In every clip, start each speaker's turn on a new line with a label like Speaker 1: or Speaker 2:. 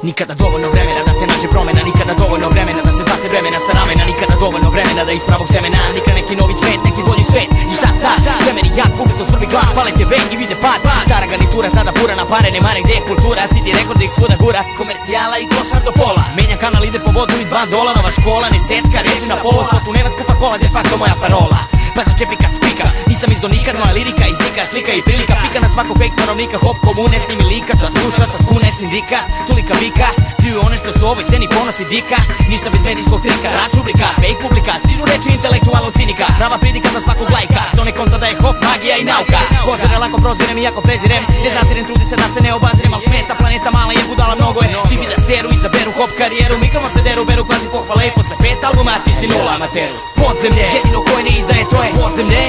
Speaker 1: Nikada dovoljno vremena da se nađe promena, nikada dovoljno vremena da se bace vremena sa ramena, nikada dovoljno vremena da iz pravog semena nikad neki novi cvet, neki bolji svet. I šta sad? Vremeni jak, pukleto srbi glad, pale te vek i vide pad. Stara garnitura sada pura na pare, ne mare gde je kultura, sidi rekord ih svuda gura, komercijala i klošar do pola. Menja kanal, ide po vodu i $2, nova škola, ne secka, reči na pola, spotu nema skupa kola, de facto moja parola. Pa začepi ka spika, nisam izdo nikad, moja lirika i zika, slika i prilika, pika na svakog fake stanovnika, hop komune, snimi lika, čas sluša, čas kune, sindika, tulika vika, pljuju one što su ovoj sceni ponosi dika, ništa bez medijskog trika, rač rubrika, fake publika, stižu reči intelektualnog cinika, prava pridika za svakog lajka, što ne konta da je hop, magija i nauka, pozire lako prozirem iako prezirem, ne zazirem, trudi se da se ne obazirem, al smeta, planeta mala je budala, mnogo je, živi da seru, izaberu hop karijeru, mikrofon se deru, beru kvazi pohvale i posle 5 albuma ti si nula amateru. Podzemlje, jedino koje ne izdaje to je podzemlje,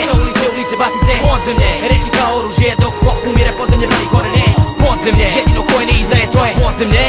Speaker 1: ulice, batice, podzemlje, reči kao oružje dok hop umire, podzemlje brani korene. Podzemlje, jedino koje ne izdaje to je podzemlje,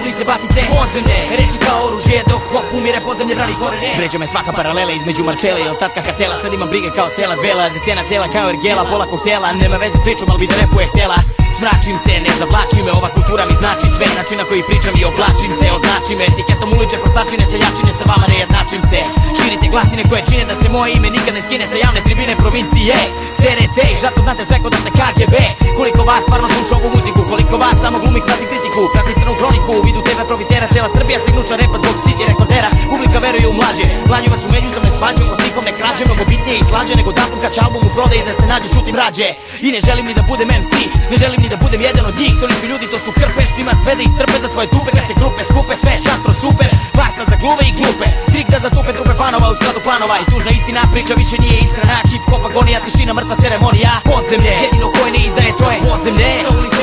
Speaker 1: ulice, batice, podzemlje, reči kao oružje dok hop umire, podzemlje brani korene. Vređa me svaka paralela između Marčele i ostatka kartela, sad imam brige kao sela dvela, za cena cela kao ergela, pola koktela, nema veze pričom, al bi da repuje htela. Smračim se, ne zavlači me, ova kultura mi znači sve, način na koji pričam i oblačim se, označi me etiketom uliče, prostačine, seljačine, sa vama ne jednačim se. Širite glasine koje čine da se moje ime nikad ne skine sa javne tribine provincije. Serete i žato znate sve kod da KGB. Koliko vas stvarno sluša ovu muziku, koliko vas samo glumi kvazi kritiku, prati crnu kroniku, vidu tebe profitera, cela Srbija se gnuča repa zbog siti rekordera. Publika veruje u mlađe, mlađi vas u međusobne svađe, ko stikom ne krađe, mnogo bitnije i slađe nego datum kad će album u prodaji da se nađe šutim rađe. I ne želim ni da budem MC, ne želim ni da budem jedan od njih, toliki ljudi to su krpe, štima sve da istrpe za svoje tupe, kad se grupe skupe, sve šatro super, farsa za gluve i glupe, trik da zatupe trupe fanova u skladu planova i tužna istina priča više nije iskrena, hip hop agonija, tišina, mrtva ceremonija. Podzemlje, jedino koje ne izdaje to je podzemlje,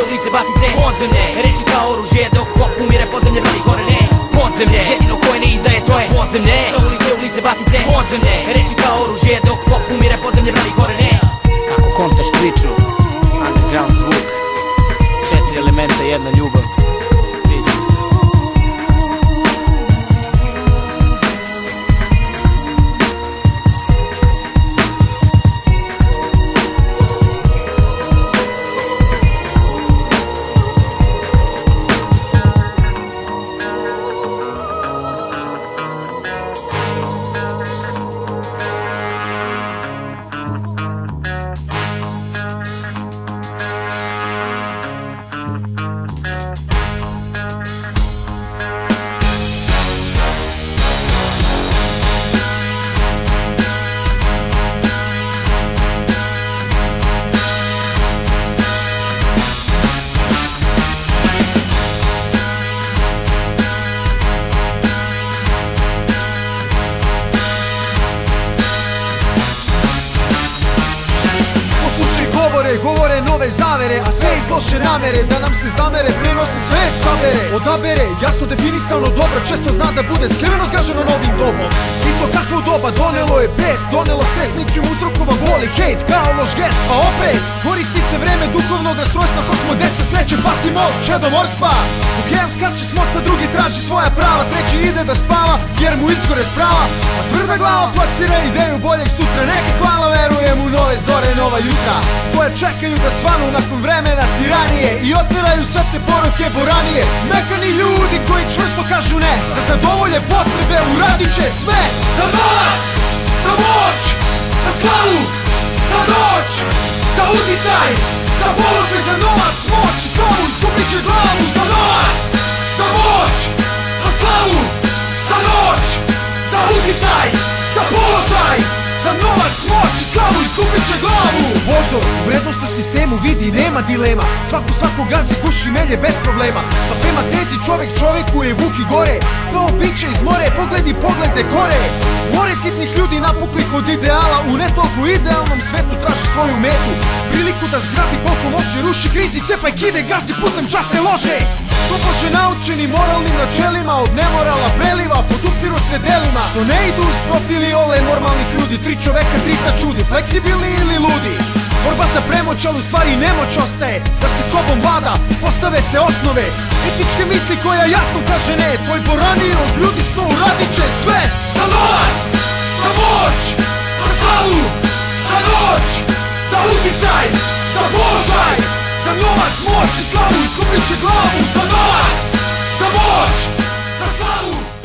Speaker 1: ulice, batice, podzemlje, reči kao oružje dok hop umire, podzemlje brani korene. Podzemlje, jedino koje ne izdaje to je podzemlje, ulice, batice, podzemlje, reči kao oružje dok hop umire, podzemlje brani korene. Kako kontaš priču, underground zvuk, 4 elementa, jedna ljubav. Peace.
Speaker 2: Govore nove zavere, a sve iz loše namere, da nam se zamere, prenosi sve sabere. Odabere, jasno definisano dobro, često zna da bude skriveno zgaženo novim dobom. I to kakvo doba, donelo je bes, donelo stres, ničim uzrokova boli, hejt kao loš gest, pa oprez. Koristi se vreme duhovnog rastrojstva, ko smo deca sreće, patimo od čedomorstva. Dok jedan skače s mosta, drugi traži svoja prava, treći ide da spava, jer mu izgore sprava. A tvrda glava plasira ideju boljeg sutra, neka hvala verujem u nove zore, nova jutra, koje čekaju da svanu nakon vremena tiranije i otteraju sve te poruke boranije. Mekani ljudi koji čvrsto kažu ne, da zadovolje potrebe uradit će sve. Za novac, za moć, za slavu, za noć, za uticaj, za položaj, za novac, moć i slavu, iskupit će glavu. Za novac, za moć, za slavu, za noć, za uticaj, za položaj, za novac, moć i slavu, iskupit će glavu. Pozor, vrednost u sistemu vidi, nema dilema, svako gazi, kuši, melje bez problema. Pa prema tezi čovek čoveku je vuk i gore, kao biće iz more, poglede gore. More sitnih ljudi napuklih od ideala, u ne toliko idealnom svetu traži svoju metu, priliku da zgrabi koliko može, ruši krizi, cepaj kide, gazi putem časne lože. Ko Bože naučeni moralnim načelima, od nemorala preliva, podupiru se delima, što ne idu uz profili ole normalnih ljudi. 3 čoveka, 300 čudi, fleksibilni ili ludi. Borba za premoć, ali u stvari nemoć ostaje, da se sobom vlada, postave se osnove. Etičke misli koja jasno kaže ne, tvoj boraniji od ljudi što uradit će sve. Za novac, za moć, za slavu, za noć, za uticaj, za položaj, za novac, moć i slavu, iskupit će glavu. Za novac, za moć, za slavu